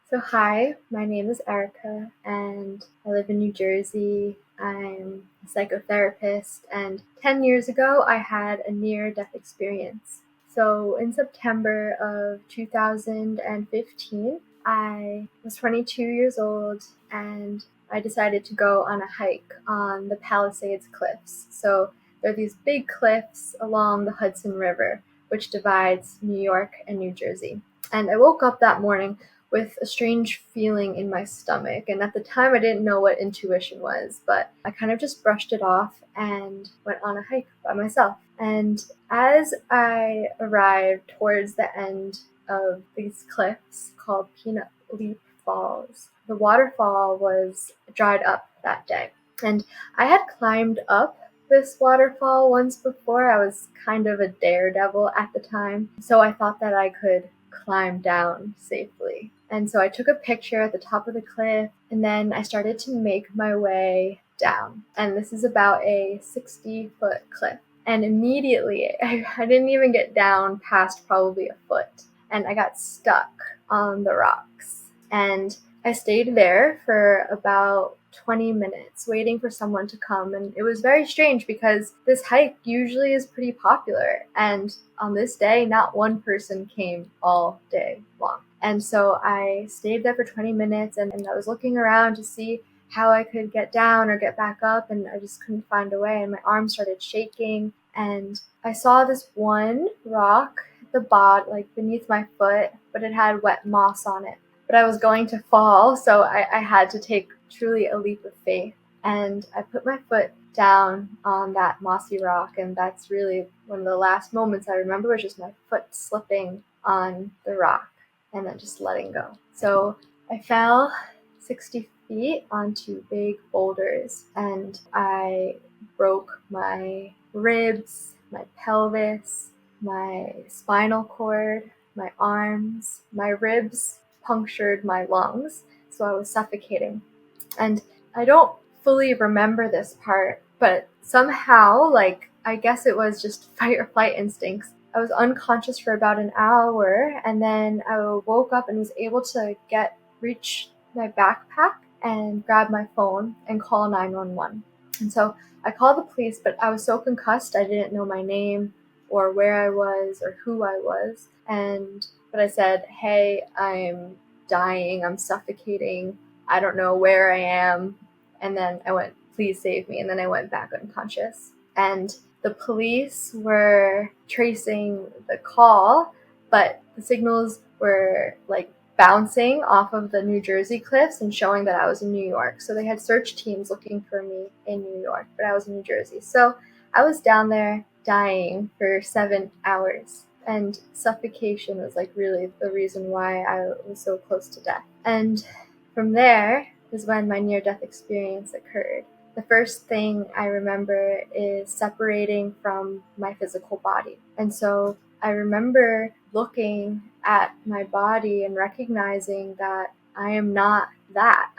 So hi, my name is Erica and I live in New Jersey. I'm a psychotherapist and 10 years ago I had a near-death experience. So in September of 2015, I was 22 years old and I decided to go on a hike on the Palisades Cliffs. So there are these big cliffs along the Hudson River, which divides New York and New Jersey. And I woke up that morning with a strange feeling in my stomach. And at the time, I didn't know what intuition was, but I kind of just brushed it off and went on a hike by myself. And as I arrived towards the end of these cliffs called Peanut Leap Falls, the waterfall was dried up that day. And I had climbed up this waterfall once before. I was kind of a daredevil at the time, so I thought that I could climb down safely. And so I took a picture at the top of the cliff, and then I started to make my way down. And this is about a 60-foot cliff. And immediately, I didn't even get down past probably a foot, and I got stuck on the rocks. And I stayed there for about 20 minutes waiting for someone to come, and it was very strange because this hike usually is pretty popular, and on this day not one person came all day long. And so I stayed there for 20 minutes and I was looking around to see how I could get down or get back up, and I just couldn't find a way, and my arms started shaking. And I saw this one rock at the bottom, like beneath my foot, but it had wet moss on it. But I was going to fall, so I had to take truly a leap of faith. And I put my foot down on that mossy rock, and that's really one of the last moments I remember was just my foot slipping on the rock and then just letting go. So I fell 60 feet onto big boulders, and I broke my ribs, my pelvis, my spinal cord, my arms, my ribs punctured my lungs, so I was suffocating. And I don't fully remember this part, but somehow, I guess it was just fight or flight instincts. I was unconscious for about an hour, and then I woke up and was able to reach my backpack and grab my phone and call 911. And so I called the police, but I was so concussed I didn't know my name or where I was or who I was. But I said, hey, I'm dying, I'm suffocating, I don't know where I am. And then I went, please save me. And then I went back unconscious. And the police were tracing the call, but the signals were bouncing off of the New Jersey cliffs and showing that I was in New York. So they had search teams looking for me in New York, but I was in New Jersey. So I was down there dying for 7 hours. And suffocation was really the reason why I was so close to death. And from there is when my near-death experience occurred. The first thing I remember is separating from my physical body. And so I remember looking at my body and recognizing that I am not that.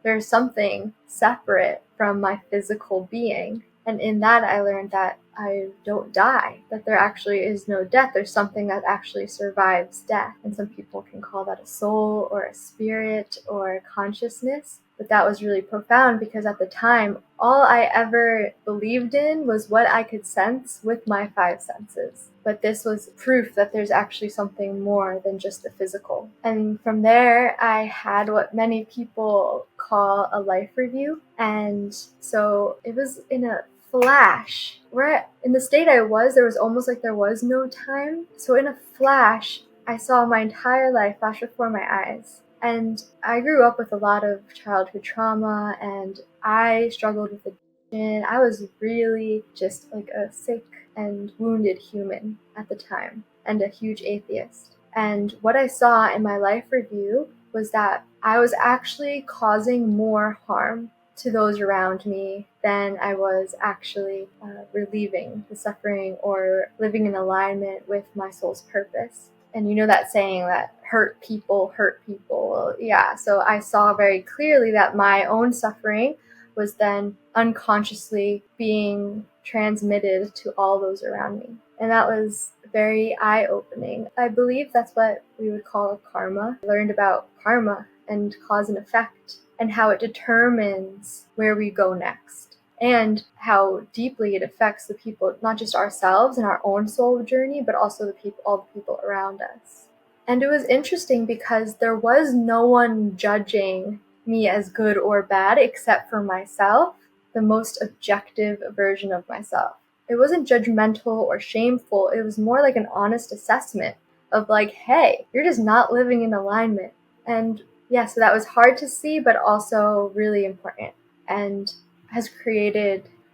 There's something separate from my physical being. And in that, I learned that I don't die, that there actually is no death. There's something that actually survives death. And some people can call that a soul or a spirit or consciousness. But that was really profound because at the time, all I ever believed in was what I could sense with my 5 senses. But this was proof that there's actually something more than just the physical. And from there, I had what many people call a life review. And so it was in a flash. Where in the state I was, there was almost like there was no time. So in a flash, I saw my entire life flash before my eyes. And I grew up with a lot of childhood trauma, and I struggled with addiction. I was really just a sick and wounded human at the time, and a huge atheist. And what I saw in my life review was that I was actually causing more harm to those around me than I was actually relieving the suffering or living in alignment with my soul's purpose. And you know that saying that hurt people hurt people. Yeah, so I saw very clearly that my own suffering was then unconsciously being transmitted to all those around me. And that was very eye-opening. I believe that's what we would call karma. I learned about karma and cause and effect and how it determines where we go next and how deeply it affects the people, not just ourselves and our own soul journey, but also all the people around us. And it was interesting because there was no one judging me as good or bad except for myself, the most objective version of myself. It wasn't judgmental or shameful. It was more like an honest assessment of like, hey, you're just not living in alignment. And yeah, so that was hard to see, but also really important, and has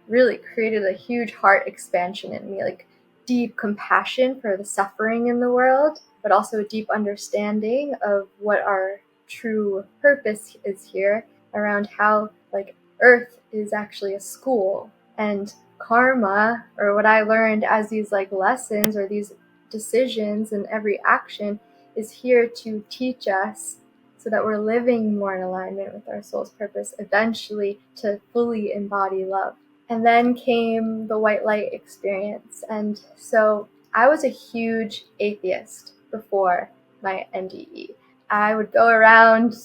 really created a huge heart expansion in me, like deep compassion for the suffering in the world, but also a deep understanding of what our true purpose is here, around how like Earth is actually a school, and karma, or what I learned as these like lessons or these decisions and every action, is here to teach us so that we're living more in alignment with our soul's purpose, eventually to fully embody love. And then came the white light experience. And so I was a huge atheist before my NDE. I would go around,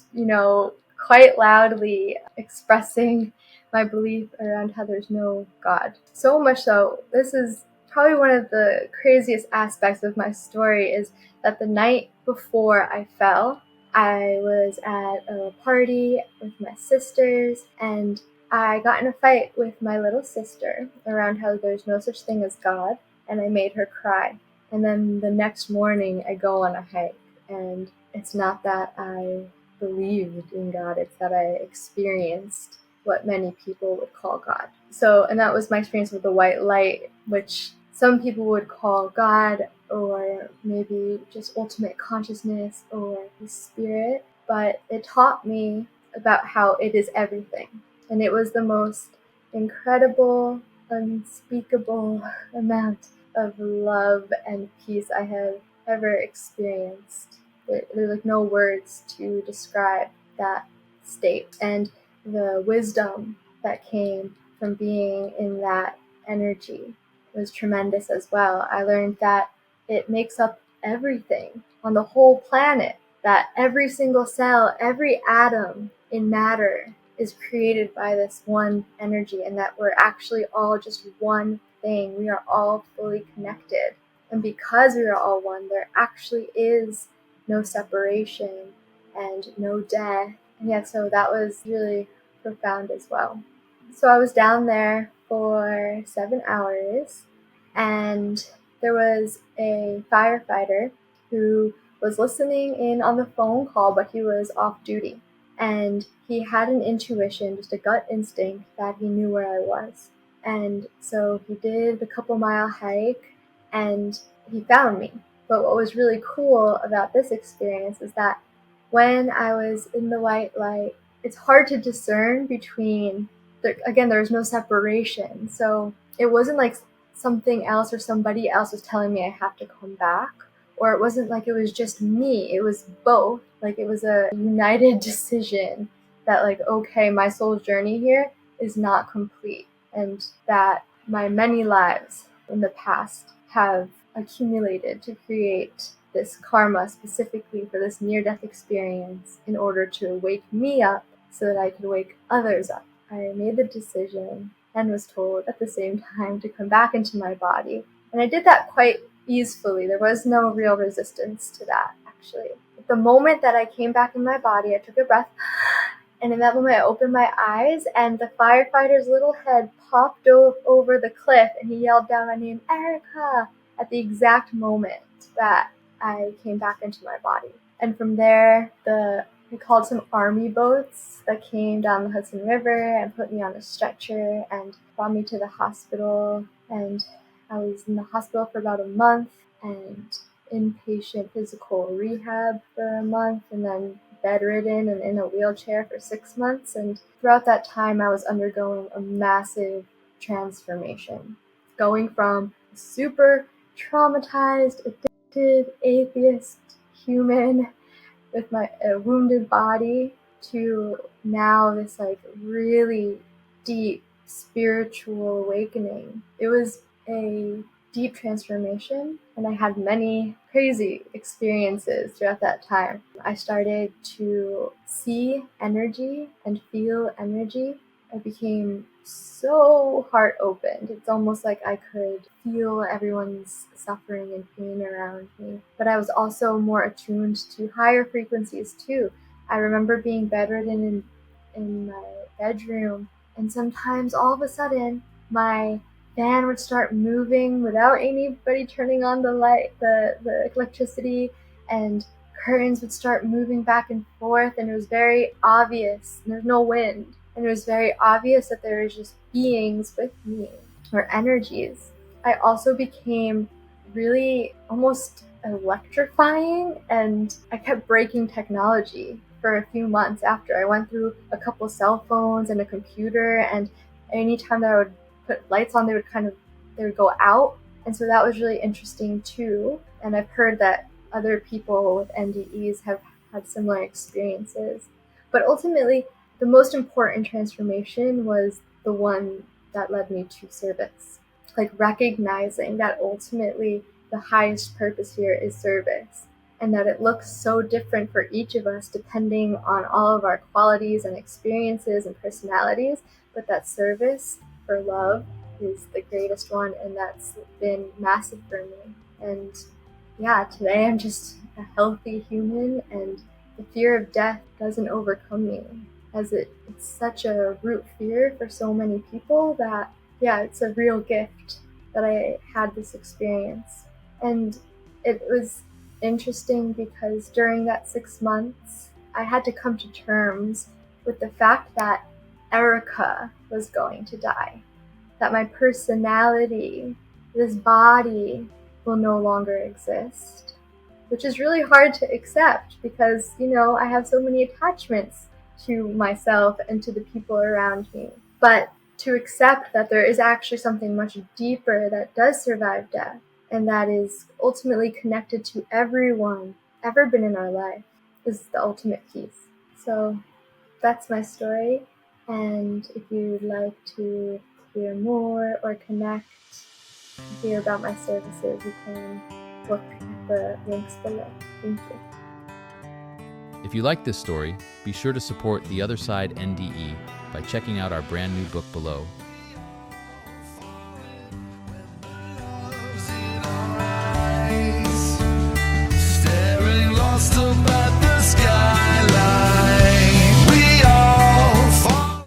quite loudly expressing my belief around how there's no God. So much so, this is probably one of the craziest aspects of my story, is that the night before I fell, I was at a party with my sisters, and I got in a fight with my little sister around how there's no such thing as God, and I made her cry. And then the next morning, I go on a hike, and it's not that I believed in God, it's that I experienced what many people would call God. So, and that was my experience with the white light, which some people would call God, or maybe just ultimate consciousness or the spirit. But it taught me about how it is everything. And it was the most incredible, unspeakable amount of love and peace I have ever experienced. There's like no words to describe that state. And the wisdom that came from being in that energy was tremendous as well. I learned that it makes up everything on the whole planet, that every single cell, every atom in matter is created by this one energy, and that we're actually all just one thing. We are all fully connected. And because we are all one, there actually is no separation and no death. And yeah, so that was really profound as well. So I was down there for 7 hours, and there was a firefighter who was listening in on the phone call, but he was off duty. And he had an intuition, just a gut instinct, that he knew where I was. And so he did the couple-mile hike, and he found me. But what was really cool about this experience is that when I was in the white light, it's hard to discern between, again, there was no separation. So it wasn't like something else or somebody else was telling me I have to come back, or it wasn't like it was just me. It was both. Like it was a united decision that like, okay, my soul's journey here is not complete, and that my many lives in the past have accumulated to create this karma specifically for this near-death experience in order to wake me up so that I could wake others up. I made the decision and was told at the same time to come back into my body. And I did that quite easily. There was no real resistance to that, actually. At the moment that I came back in my body, I took a breath, and in that moment I opened my eyes, and the firefighter's little head popped over the cliff, and he yelled down my name, Erica, at the exact moment that I came back into my body. And from there, we called some army boats that came down the Hudson River and put me on a stretcher and brought me to the hospital. And I was in the hospital for about a month, and inpatient physical rehab for a month, and then bedridden and in a wheelchair for 6 months. And throughout that time, I was undergoing a massive transformation, going from a super traumatized, addicted, atheist human with my wounded body to now this like really deep spiritual awakening. It was a deep transformation, and I had many crazy experiences throughout that time. I started to see energy and feel energy. I became so heart opened. It's almost like I could feel everyone's suffering and pain around me. But I was also more attuned to higher frequencies too. I remember being bedridden in my bedroom, and sometimes all of a sudden my fan would start moving without anybody turning on the light, the electricity, and curtains would start moving back and forth, and it was very obvious. And there's no wind, and it was very obvious that there was just beings with me, or energies. I also became really almost electrifying, and I kept breaking technology for a few months after. I went through a couple cell phones and a computer, and anytime that I would put lights on, they would go out. And so that was really interesting too. And I've heard that other people with NDEs have had similar experiences. But ultimately, the most important transformation was the one that led me to service. Like recognizing that ultimately the highest purpose here is service, and that it looks so different for each of us depending on all of our qualities and experiences and personalities, but that service for love is the greatest one, and that's been massive for me. And yeah, today I'm just a healthy human, and the fear of death doesn't overcome me, as it's such a root fear for so many people that, yeah, it's a real gift that I had this experience. And it was interesting because during that 6 months, I had to come to terms with the fact that Erica was going to die, that my personality, this body, will no longer exist, which is really hard to accept because, I have so many attachments to myself and to the people around me. But to accept that there is actually something much deeper that does survive death, and that is ultimately connected to everyone ever been in our life, is the ultimate peace. So that's my story. And if you'd like to hear more or connect, hear about my services, you can look at the links below. Thank you. If you like this story, be sure to support The Other Side NDE by checking out our brand new book below,